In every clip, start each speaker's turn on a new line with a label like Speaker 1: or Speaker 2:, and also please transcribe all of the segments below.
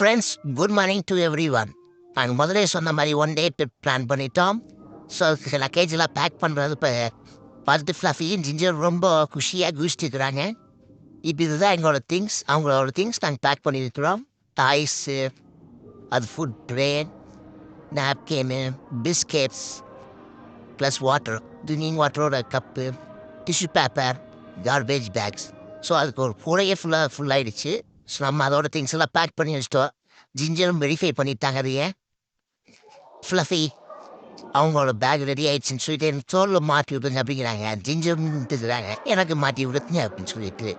Speaker 1: Friends good morning to every one. நாங்கள் முதலே சொன்ன மாதிரி ஒன் டே ட்ரிப் பிளான் பண்ணிட்டோம். ஸோ லக்கேஜெலாம் பேக் பண்ணுறது இப்போ பார்த்துட்டு ஃப்ளஃபியும் ஜிஞ்சர் ரொம்ப குஷியாக குதிச்சுட்டுருக்குறாங்க. இப்போ இதுதான் எங்களோட திங்ஸ், அவங்களோட திங்ஸ் நாங்கள் பேக் பண்ணியிருக்கிறோம். டாய்ஸு, அது food tray, napkin, biscuits plus water, drinking வாட்டரோட cup, tissue paper, garbage bags. So அதுக்கு ஒரு கூடையே ஃபுல்லாகிடுச்சு. ஸோ நம்ம அதோட திங்ஸ் எல்லாம் பேக் பண்ணி வச்சிட்டோம். ஜிஞ்சரும் வெரிஃபை பண்ணிட்டாங்க அதையே. ஃப்ளஃபி அவங்களோட பேக் ரெடி ஆயிடுச்சுன்னு சொல்லிட்டு எனக்கு தோலில் மாட்டி விடுங்க அப்படிங்கிறாங்க. ஜிஞ்சர்ன்ட்டுக்கிறாங்க எனக்கு மாட்டி விடுங்க அப்படின்னு சொல்லிட்டு.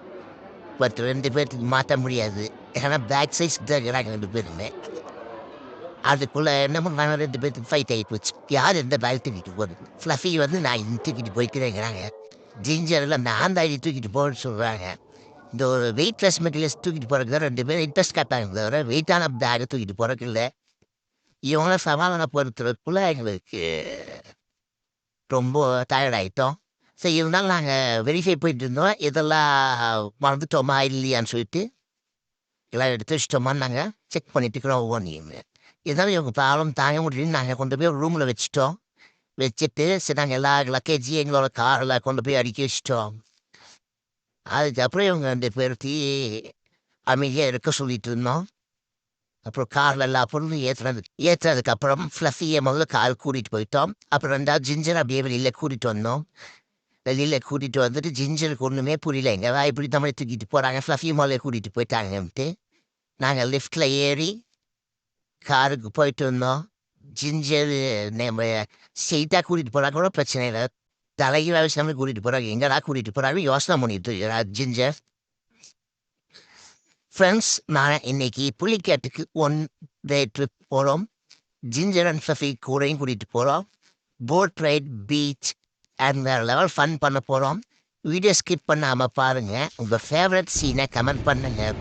Speaker 1: பட் 2 பேர்த்துக்கு மாற்ற முடியாது, ஏன்னா பேக் சைஸ் தான் இருக்கிறாங்க 2 பேருமே. அதுக்குள்ளே என்ன பண்ணாங்க, 2 பேர்த்துக்கு ஃபைட் ஆகி போச்சு. யார் எந்த பேக் தூக்கிட்டு போகிறது? ஃப்ளஃபி வந்து நான் தூக்கிட்டு போய்க்கிறேங்கிறாங்க. ஜிஞ்சரில் நான் தான் தூக்கிட்டு போகணும்னு சொல்கிறாங்க. இந்த ஒரு வெயிட்லெஸ் மெட்டீரியல்ஸ் தூக்கிட்டு போகிறதுக்கு தான் 2 பேரும் இன்ட்ரெஸ்ட் காட்டாங்க, தவிர வெயிட்டான பேக்கை தூக்கிட்டு போகிறதுக்கு இல்லை. இவங்கள சமாதானப்படுத்துறதுக்குள்ளே எங்களுக்கு ரொம்ப டயர்ட் ஆகிட்டோம். சரி, இருந்தாலும் நாங்கள் வெரிஃபை போயிட்டு இருந்தோம், இதெல்லாம் மறந்துட்டோமா இல்லையான்னு சொல்லிட்டு எல்லாம் எடுத்து வச்சிட்டோமான்னு நாங்கள் செக் பண்ணிட்டு இருக்கிறோம் ஒவ்வொன்றையுமே. இருந்தாலும் இவங்க ப்ராப்ளம் தாங்க முடியலன்னு நாங்கள் கொண்டு போய் ரூமில் வச்சுட்டோம். வச்சுட்டு சரி நாங்கள் எல்லா லக்கேஜையும் எங்களோட காரில் கொண்டு போய் அடுக்கி வச்சிட்டோம். அதுக்கப்புறம் இவங்க 2 பேர்த்தையும் அமைதியாக இருக்க சொல்லிட்டு இருந்தோம். அப்புறம் காரில் எல்லா பொருளும் ஏற்றுறதுக்கப்புறம் ஃப்ளஃபியை முதல்ல கார் கூட்டிகிட்டு போயிட்டோம். அப்புறம் 2வது ஜிஞ்சர் அப்படியே வெளியில் கூட்டிகிட்டு வந்தோம். வெளியில் கூட்டிகிட்டு வந்துட்டு ஜிஞ்சருக்கு ஒன்றுமே புரியல, எங்கேதான் இப்படி நம்மளை தூக்கிட்டு போகிறாங்க, ஃப்ளஃபி முதல்ல கூட்டிகிட்டு போயிட்டாங்கன்ட்டு. நாங்கள் லிஃப்ட்டில் ஏறி காருக்கு போயிட்டு இருந்தோம். ஜிஞ்சர் நம்ம ஸ்ட்ரெயிட்டாக கூட்டிகிட்டு போகிறாங்க கூட பிரச்சனை இல்லை, தலைகீழ வச்சு நம்மளை கூட்டிகிட்டு போகிறாங்க, எங்கடா கூட்டிகிட்டு போகிறாங்க யோசனை பண்ணிட்டு ஜிஞ்சர். ஃப்ரெண்ட்ஸ், நான் இன்னைக்கு புலிக்கேட்டுக்கு 1 டே ட்ரிப் போகிறோம். ஜிஞ்சர் அண்ட் ஃப்ளஃபி கூடையும் கூட்டிகிட்டு போகிறோம். போட் ரைட், பீச் அண்ட் வேறு லெவல் ஃபன் பண்ண போகிறோம். வீடியோ ஸ்கிப் பண்ணாமல் பாருங்கள். உங்கள் ஃபேவரட் சீனை கமெண்ட் பண்ணுங்க.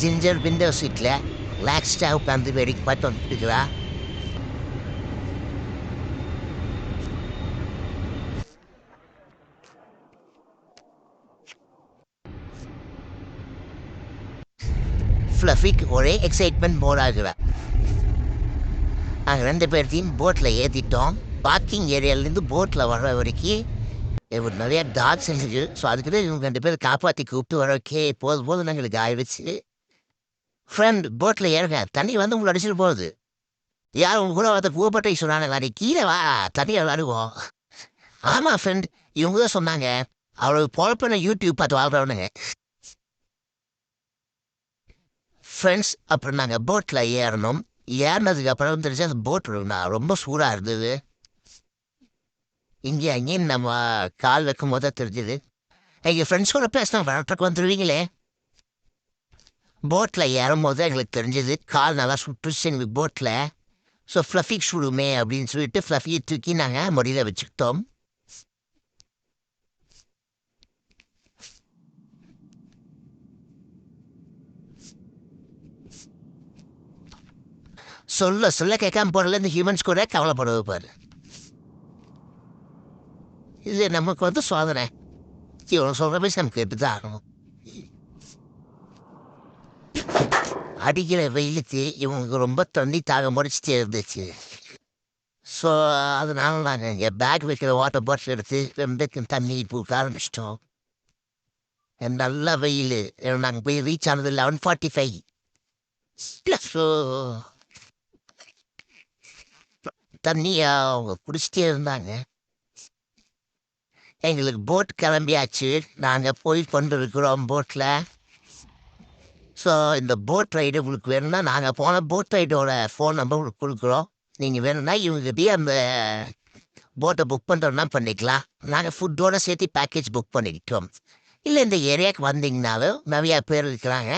Speaker 1: ஜிஞ்சர் விண்டோ சீட்டில் ரிலாக்ஸ்டாக உட்காந்து வேடிக்கை பார்த்து வந்துட்டுருக்குறா. ஃப்ளஃபிக் ஒரே எக்ஸைட்மெண்ட் போராகுறா. நாங்கள் 2 பேர்த்தையும் போட்டில் ஏற்றிட்டோம். பார்க்கிங் ஏரியாவிலேருந்து போட்டில் வர வரைக்கும் நிறைய டாக்ஸ் இருந்துச்சு. ஸோ அதுக்கு தான் இவங்க 2 பேர் காப்பாற்றி கூப்பிட்டு வர ஓகே போதும் எங்களுக்கு ஆயிடுச்சு. ஃப்ரெண்ட் போட்டில் ஏறுங்க, தண்ணி வந்து உங்களை அடிச்சுட்டு போகுது. யார் உங்க கூட ஒருத்த பூப்பட்டை சொன்னாங்க, வேறு கீழே வா தண்ணி விளாடுவோம். ஆமாம் ஃப்ரெண்ட், இவங்க தான் சொன்னாங்க, அவளுக்கு பொழப்பின யூடியூப் பார்த்து வாழ்கிறவனுங்க. ஃப்ரெண்ட்ஸ், அப்புறம் நாங்கள் போட்டில் ஏறணும். ஏறினதுக்கப்புறம் தெரிஞ்சு அந்த போட் ரொம்ப சூடாக இருந்தது. இங்கே அங்கேயும் நம்ம கால் வைக்கும் போது தெரிஞ்சுது. எங்கள் ஃப்ரெண்ட்ஸோட பேசினா வரட்டுக்கு வந்துடுவீங்களே. போட்டில் ஏறும் போது எங்களுக்கு தெரிஞ்சது கால் நல்லா சுட்டுச்சு எங்களுக்கு போட்டில். ஸோ ஃப்ளஃபிக் சுடுமே அப்படின்னு சொல்லிட்டு ஃப்ளஃபியை தூக்கி நாங்கள் மடியில் வச்சுக்கிட்டோம். சொல்ல கேட்காம போடல இந்த ஹியூமன்ஸ் கூட கவலைப்படுவது பாரு. இது நமக்கு வந்து சோதனை. இவங்க சொல்கிற பேசி நமக்கு கேட்டு தான் ஆகணும். அடிக்கிற வெயிலுக்கு இவங்களுக்கு ரொம்ப தண்ணி தாக முடிச்சுட்டே இருந்துச்சு. ஸோ அதனால நாங்கள் இங்கே பேக் வைக்கிற வாட்டர் பாட்டில் எடுத்து 2க்கும் தண்ணி போட்டு ஆரம்பிச்சிட்டோம். நல்ல வெயில். நாங்கள் போய் ரீச் ஆனது 11:45. ஸோ தண்ணியை அவங்க குடிச்சிட்டே இருந்தாங்க. எங்களுக்கு போட் கிளம்பியாச்சு, நாங்கள் போய் கொண்டு இருக்கிறோம் போட்டில். ஸோ இந்த போட் ரைடு உங்களுக்கு வேணும்னா நாங்கள் போன போட் ரைடோட ஃபோன் நம்பர் உங்களுக்கு கொடுக்குறோம். நீங்கள் வேணும்னா இவங்ககிட்டயே அந்த போட்டை புக் பண்ணுறோன்னா பண்ணிக்கலாம். நாங்கள் ஃபுட்டோடு சேர்த்து பேக்கேஜ் புக் பண்ணிக்கிட்டோம். இல்லை இந்த ஏரியாவுக்கு வந்தீங்கனாலும் நிறையா பேர் இருக்கிறாங்க.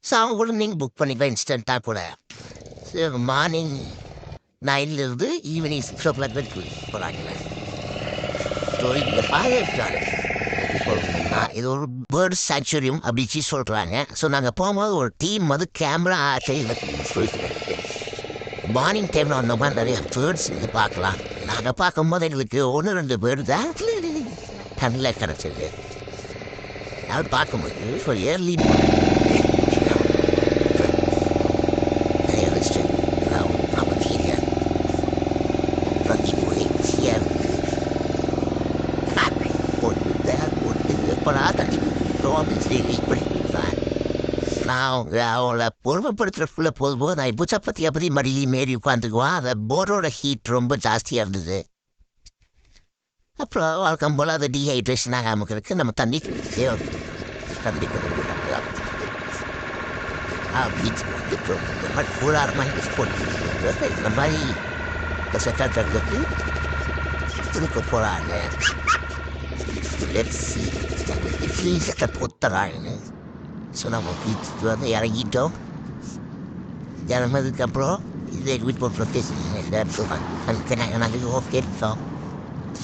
Speaker 1: ஸோ அவங்க கூட நீங்கள் புக் பண்ணிக்கலாம் இன்ஸ்டண்ட்டாக கூட. மார்னிங் 9லேருந்து ஈவினிங் 6 வரைக்கும் போகிறாங்க. ஸோ இங்கே பாருங்க, இது ஒரு பேர்ட் சாங்சுரியம் அப்படின்னு சொல்கிறாங்க. ஸோ நாங்கள் போகும்போது ஒரு டீம் வந்து கேமரா சொல்லிட்டு மார்னிங் டைமில் அந்த மாதிரி நிறைய பேர்ட்ஸ் பார்க்கலாம். நாங்கள் பார்க்கும்போது எங்களுக்கு 1-2 பேர்டு தான் கண்ணில் கிடச்சிது. அது பார்க்கும்போது ஸோ ஏர்லி எப்படா தண்ணி குடிக்கிறோம் அப்படின்னு சொல்லி வெயிட் பண்ணிட்டு இருப்பேன். நான் அவளை பொறுமைப்படுத்துறதுக்குள்ள போதும்போது நான் இப்போ சப்பாத்தி அப்படி மடியிலையும் மாரி உட்காந்துக்குவான். அந்த போர்டோட ஹீட் ரொம்ப ஜாஸ்தியாக இருந்தது. அப்புறம் வழக்கம் போல் அது டீஹைட்ரேஷன் ஆகாமல் இருக்கு. நம்ம தண்ணி தண்ணி பீச்சுக்கு வந்துட்டு இந்த மாதிரி கூடாரமாக போட்டு இந்த மாதிரி செட்டாட்டுக்கு கொடுக்க போகிறாங்க. ஃப்ரீசத்தை பொத்துறாங்கன்னு. ஸோ நம்ம பீச்சுக்கு வந்து இறங்கிட்டோம். இறங்கினதுக்கப்புறம் இது எங்கள் வீட்டு ஒரு ப்ரொஃபேஷன் நாங்கள் ஓகே இருக்கோம்.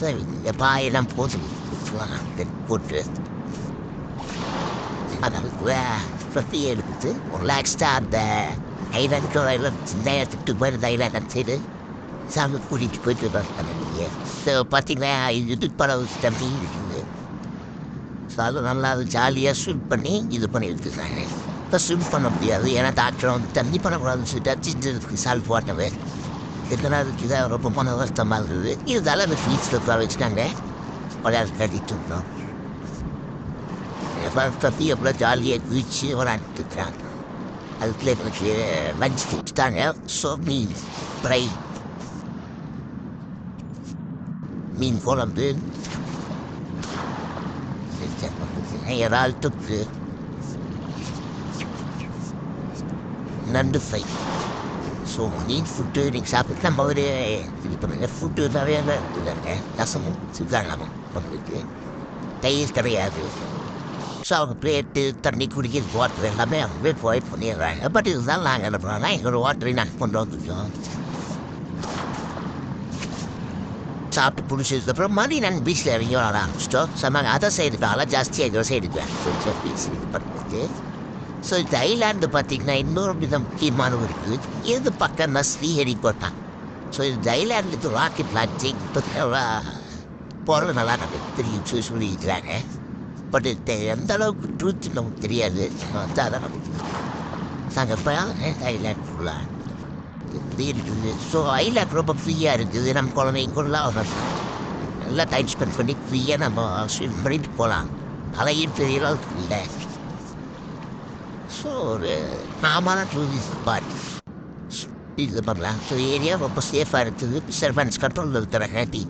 Speaker 1: சரி இந்த பாயெல்லாம் போட்டு போட்டு அதாவது பிரத்தியை எடுத்து ரிலாக்ஸ்டாக அந்த ஐலாண்டுக்கு எல்லாம் நேரத்துக்கு போய் அந்த ஐலாண்ட் சைடு சாமி கூட்டிகிட்டு போயிட்டு வந்தாங்க. ஸோ பார்த்தீங்கன்னா இது படம் தம்பி இருக்குது. ஸோ அது நல்லா அது ஜாலியாக ஸ்விம் பண்ணி இது பண்ணி எடுத்துருக்காங்க. இப்போ ஸ்விம் பண்ண முடியாது ஏன்னா டாக்டர் வந்து தண்ணி பண்ணக்கூடாதுன்னு சொல்லிட்டு சிஞ்சதுக்கு சால்ட் போட்டவே இதனால் அதுக்கு இதாக ரொம்ப மன வருத்தமாக இருக்குது. இருந்தாலும் அந்த ஃபீஸில் உட்கார வச்சுட்டாங்க. விளையாட கட்டிட்டு இருந்தோம். பற்றி எவ்வளோ ஜாலியாக குதிச்சு விளையாண்டுட்டு இருக்கிறாங்க. அதுக்குள்ள எனக்கு லஞ்ச் கொடுத்துட்டாங்க. ஸோ மீன் ஃப்ரை, மீன் குழம்பு, இறால் தொக்கு, நண்டு ஃப்ரை. ஸோ மீன் ஃபுட்டு நீங்கள் சாப்பிட்டு நம்ம ஒரு இது பண்ணுங்க. ஃபுட்டு நிறைய இருக்குதுங்க. ரசமும் சித்தாங்கமும் உங்களுக்கு தயிர் கிடையாது. ஸோ அவங்க பிளேட்டு தண்ணி குடிக்கிறது வாட்டர் எல்லாமே அவங்களே ப்ரொவைட் பண்ணிடுறாங்க. பட் இதுதான் நாங்கள் என்ன பண்ணோம்னா எங்களோட வாட்டரை நாங்கள் கொண்டு வந்துட்டோம். சாப்பிட்டு பிடிச்சதுக்கப்புறம் மறுபடியும் நாங்கள் பீச்சில் இறங்கி வர ஆரம்பிச்சிட்டோம். சொன்னாங்க அதை சைடுக்கு ஆளாக ஜாஸ்தியாக எங்களோட சைடுக்கு வேணும் பீச் இது பண்ணுறது. ஸோ இந்த ஐலாண்டு பார்த்திங்கன்னா இன்னொரு விதம் முக்கியமானது இருக்குது. இது பக்கம் தான் ஸ்ரீஹரிகோட்டா. ஸோ இந்த ஐலாண்டுக்கு ராக்கெட் லான்ச்சிங் போகிறது நல்லா நமக்கு தெரியும் சொல்லியிருக்கிறாங்க. பட் எந்த அளவுக்கு ட்ரூத் நமக்கு தெரியாது. அதான் நமக்கு நாங்கள் இப்போ ஐலாண்ட் ஃபுல்லாக இப்படி இருக்குது. ஸோ ஐலாண்ட் ரொம்ப ஃப்ரீயாக இருக்குது. நம்ம குழந்தைங்கலாம் நல்லா டைம் ஸ்பெண்ட் பண்ணி ஃப்ரீயாக நம்ம ஸ்விம் பண்ணிட்டு போகலாம். அலையும் பெரிய அளவுக்கு இல்லை. ஸோ ஒரு நாமான டூரிஸ்ட் ஸ்பாட் இது பண்ணலாம். ஸோ ஏரியா ரொம்ப சேஃபாக இருக்குது. சர்வன்ஸ் கண்ட்ரோலில் இருக்கிறங்காட்டி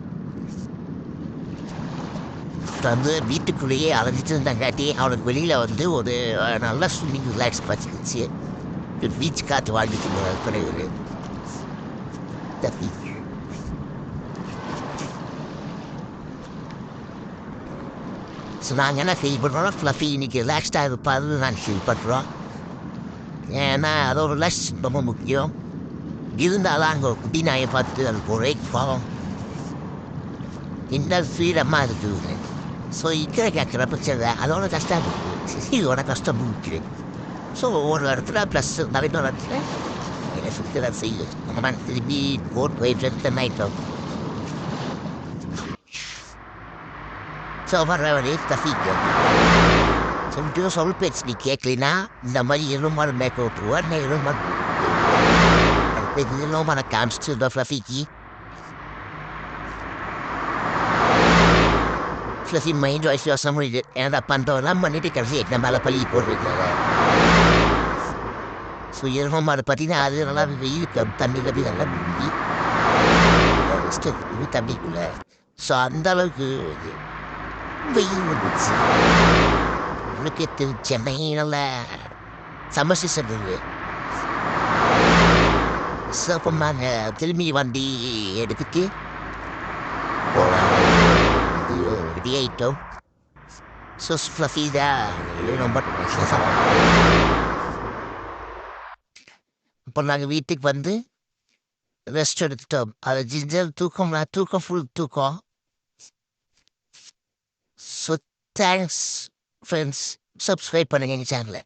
Speaker 1: வந்து வீட்டுக்குள்ளேயே அலைஞ்சிட்டு இருந்தாங்காட்டி அவனுக்கு வெளியில் வந்து ஒரு நல்ல ஸ்விம்மிங் ரிலாக்ஸ் பார்த்துக்கிச்சு. பீச் காற்று வாழ்ந்துட்டு கிடையாது. ஸோ நாங்கள் என்ன ஃபீல் பண்ணுறோம், ஃப்ளஃபி இன்னைக்கு ரிலாக்ஸ்டாக இருப்பாரு நாங்கள் ஃபீல் பண்ணுறோம். ஏன்னா அதோட ரிலாக்ஸ் ரொம்ப முக்கியம். இருந்தாலும் அங்கே ஒரு குட்டி நாயை பார்த்து அதுக்கு ஒரே கோவம் இந்த ஃப்ரீடமாக இருக்குது. ஸோ இக்கரை கேட்குற பிரச்சனை அதோட கஷ்டம் இருக்குது. இதோட கஷ்டம் இருக்குது. ஸோ ஒரு இடத்துல ப்ளஸ் நிறைய இடத்துல என்னை சுற்றி செய்யுது. நம்ம திருப்பி போட் போயிட்டு நைட்டோம். ஸோ வர வழி தப்பிக்கும் சொல்லிட்டு சொல் பேச்சு நீ கேட்கலினா இந்த மாதிரி இருமாறு மேற்க விட்டுருவார். நான் இருமாறு காமிச்சிட்டு இந்த ஃப்ளஃபிக்கு ஃப்ளஃபி மைண்ட் வாய்ஸ் யோசனை முடியுது. ஏன்னா பண்ணுறவெல்லாம் பண்ணிட்டு கடைசி எட்டு மேலே பள்ளி போட்டுருக்காங்க. ஸோ இருமாறு பார்த்தீங்கன்னா அது நல்லா வெயில் தண்ணி கப்பி நல்லா தண்ணிக்குள்ள. ஸோ அந்த அளவுக்கு வெயில் வந்துச்சு. உனக்கு சென்னையில் சம்மர் சீசன் இருக்குது. ஸோ அப்போ நாங்கள் திரும்பி வண்டி எடுத்துட்டு ரெடி ஆகிட்டோம். ஸோ ஃப்ளஃபீதாக ரொம்ப அப்போ நாங்கள் வீட்டுக்கு வந்து ரெஸ்ட் எடுத்துட்டோம். அது ஜிஞ்சர் தூக்கம் ஃபுல் தூக்கம். So thanks friends. சப்ஸ்கிரைப் பண்ணுங்க எங்கள் சேனலை.